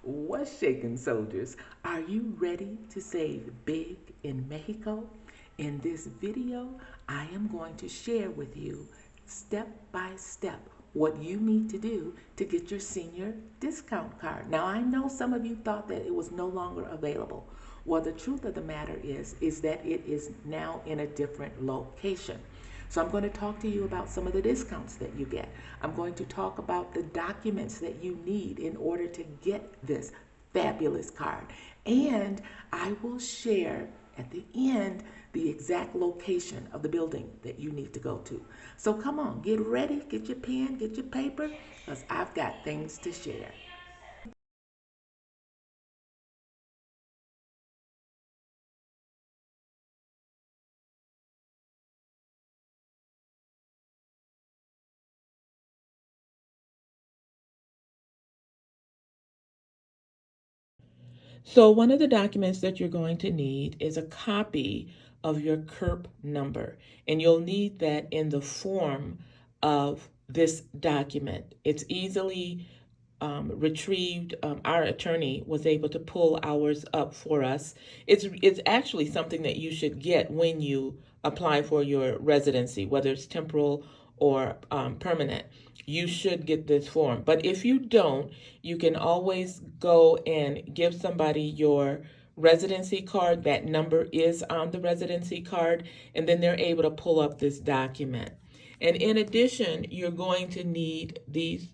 What's shaking, soldiers? Are you ready to save big in Mexico? In this video, I am going to share with you step by step what you need to do to get your senior discount card. Now, I know some of you thought that it was no longer available. Well, the truth of the matter is that it is now in a different location. So I'm going to talk to you about some of the discounts that you get. I'm going to talk about the documents that you need in order to get this fabulous card. And I will share at the end the exact location of the building that you need to go to. So come on, get ready, get your pen, get your paper, because I've got things to share. So one of the documents that you're going to need is a copy of your CURP number, and you'll need that in the form of this document. It's easily retrieved. Our attorney was able to pull ours up for us. It's actually something that you should get when you apply for your residency, whether it's temporal or permanent. You should get this form. But if you don't, you can always go and give somebody your residency card. That number is on the residency card, and then they're able to pull up this document. And in addition, you're going to need these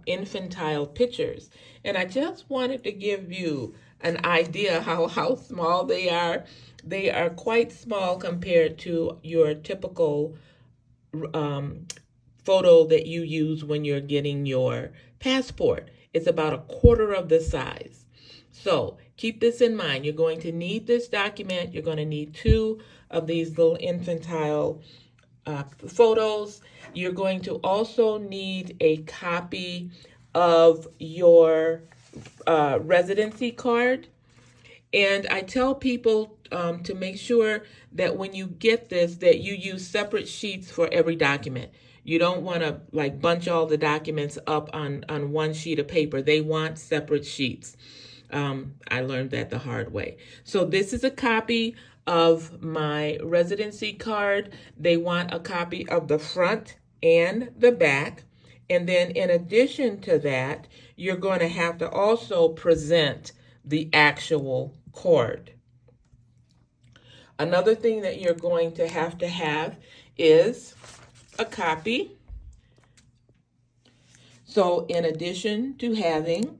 infantile pictures. And I just wanted to give you an idea how small they are. They are quite small compared to your typical photo that you use when you're getting your passport. It's about a quarter of the size. So keep this in mind. You're going to need this document. You're going to need two of these little infantile photos. You're going to also need a copy of your residency card. And I tell people to make sure that when you get this, that you use separate sheets for every document. You don't want to like bunch all the documents up on one sheet of paper. They want separate sheets. I learned that the hard way. So this is a copy of my residency card. They want a copy of the front and the back. And then in addition to that, you're going to have to also present the actual card. Another thing that you're going to have is a copy. So in addition to having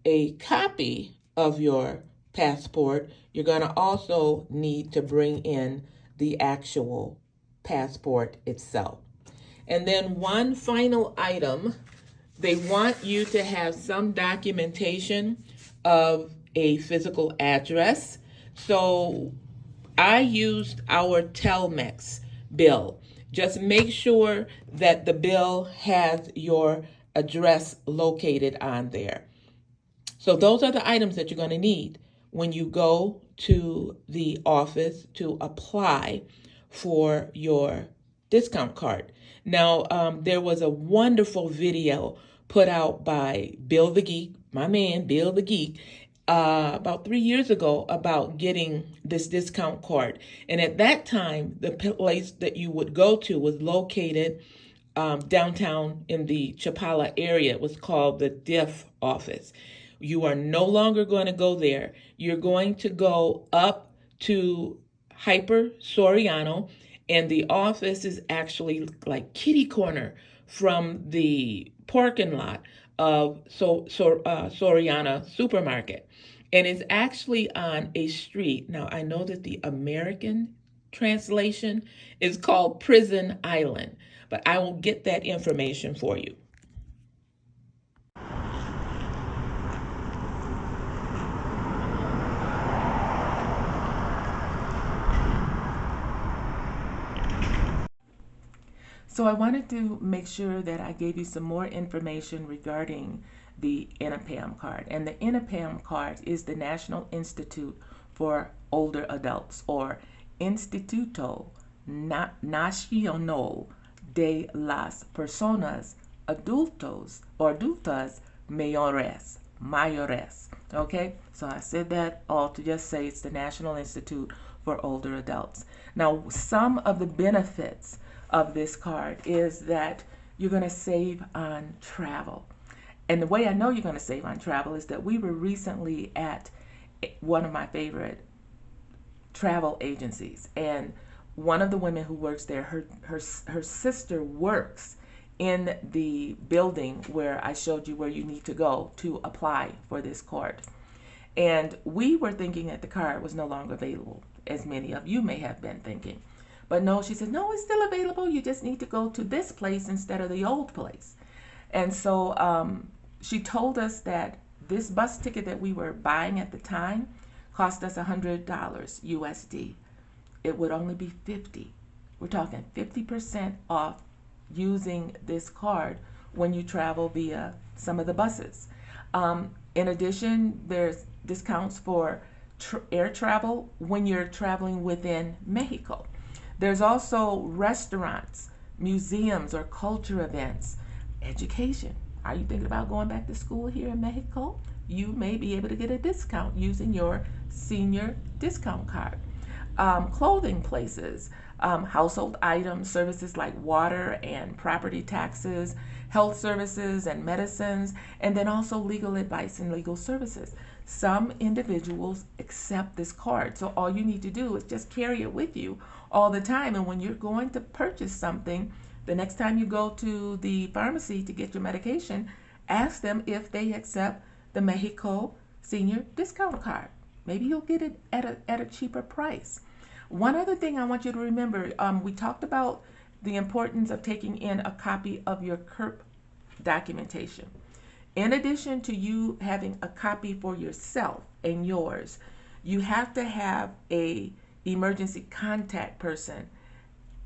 a copy of your passport, you're going to also need to bring in the actual passport itself. And then one final item, they want you to have some documentation of a physical address. So I used our Telmex bill. Just make sure that the bill has your address located on there. So those are the items that you're going to need when you go to the office to apply for your discount card. Now, there was a wonderful video put out by Bill the Geek, my man, Bill the Geek, about 3 years ago about getting this discount card. And at that time, the place that you would go to was located downtown in the Chapala area. It was called the DIF office. You are no longer going to go there. You're going to go up to Hyper Soriano, and the office is actually like kitty corner from the parking lot of Soriana supermarket. And it's actually on a street. Now, I know that the American translation is called Prison Island, but I will get that information for you. So I wanted to make sure that I gave you some more information regarding the INAPAM card. And the INAPAM card is the National Institute for Older Adults, or Instituto Nacional de las Personas Adultos or Adultas Mayores, mayores. Okay, so I said that all to just say it's the National Institute for Older Adults. Now, some of the benefits of this card is that you're going to save on travel. And the way I know you're going to save on travel is that we were recently at one of my favorite travel agencies, and one of the women who works there, her sister works in the building where I showed you where you need to go to apply for this card. And we were thinking that the card was no longer available, as many of you may have been thinking. But no, she said, no, it's still available. You just need to go to this place instead of the old place. And so she told us that this bus ticket that we were buying at the time cost us $100 USD. It would only be 50. We're talking 50% off using this card when you travel via some of the buses. In addition, there's discounts for air travel when you're traveling within Mexico. There's also restaurants, museums or culture events, education. Are you thinking about going back to school here in Mexico? You may be able to get a discount using your senior discount card. Clothing places, household items, services like water and property taxes, health services and medicines, and then also legal advice and legal services. Some individuals accept this card, so all you need to do is just carry it with you all the time. And when you're going to purchase something, the next time you go to the pharmacy to get your medication, ask them if they accept the Mexico Senior Discount Card. Maybe you'll get it at a cheaper price. One other thing I want you to remember, we talked about the importance of taking in a copy of your CURP documentation. In addition to you having a copy for yourself and yours, you have to have a emergency contact person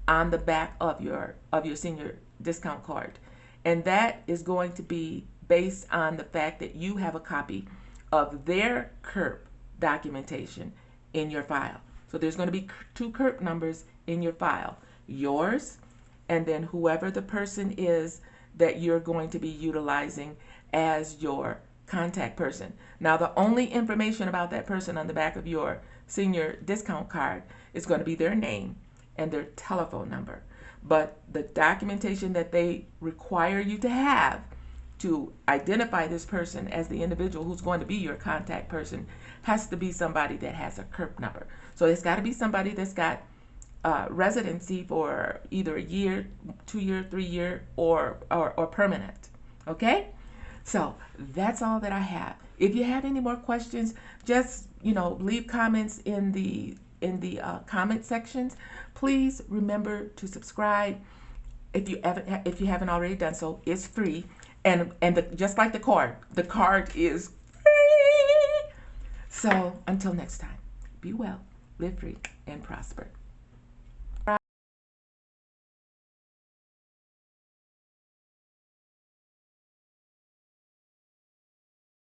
on the back of your senior discount card. And that is going to be based on the fact that you have a copy of their CURP documentation in your file. So there's going to be 2 CURP numbers in your file, yours and then whoever the person is that you're going to be utilizing as your contact person. Now, the only information about that person on the back of your senior discount card is going to be their name and their telephone number. But the documentation that they require you to have to identify this person as the individual who's going to be your contact person has to be somebody that has a CURP number. So it's got to be somebody that's got residency for either a year, 2 year, 3 year, or permanent. Okay? So that's all that I have. If you have any more questions, just leave comments in the comment sections. Please remember to subscribe if you haven't already done so. It's free, and just like the card is free. So until next time, be well, live free, and prosper.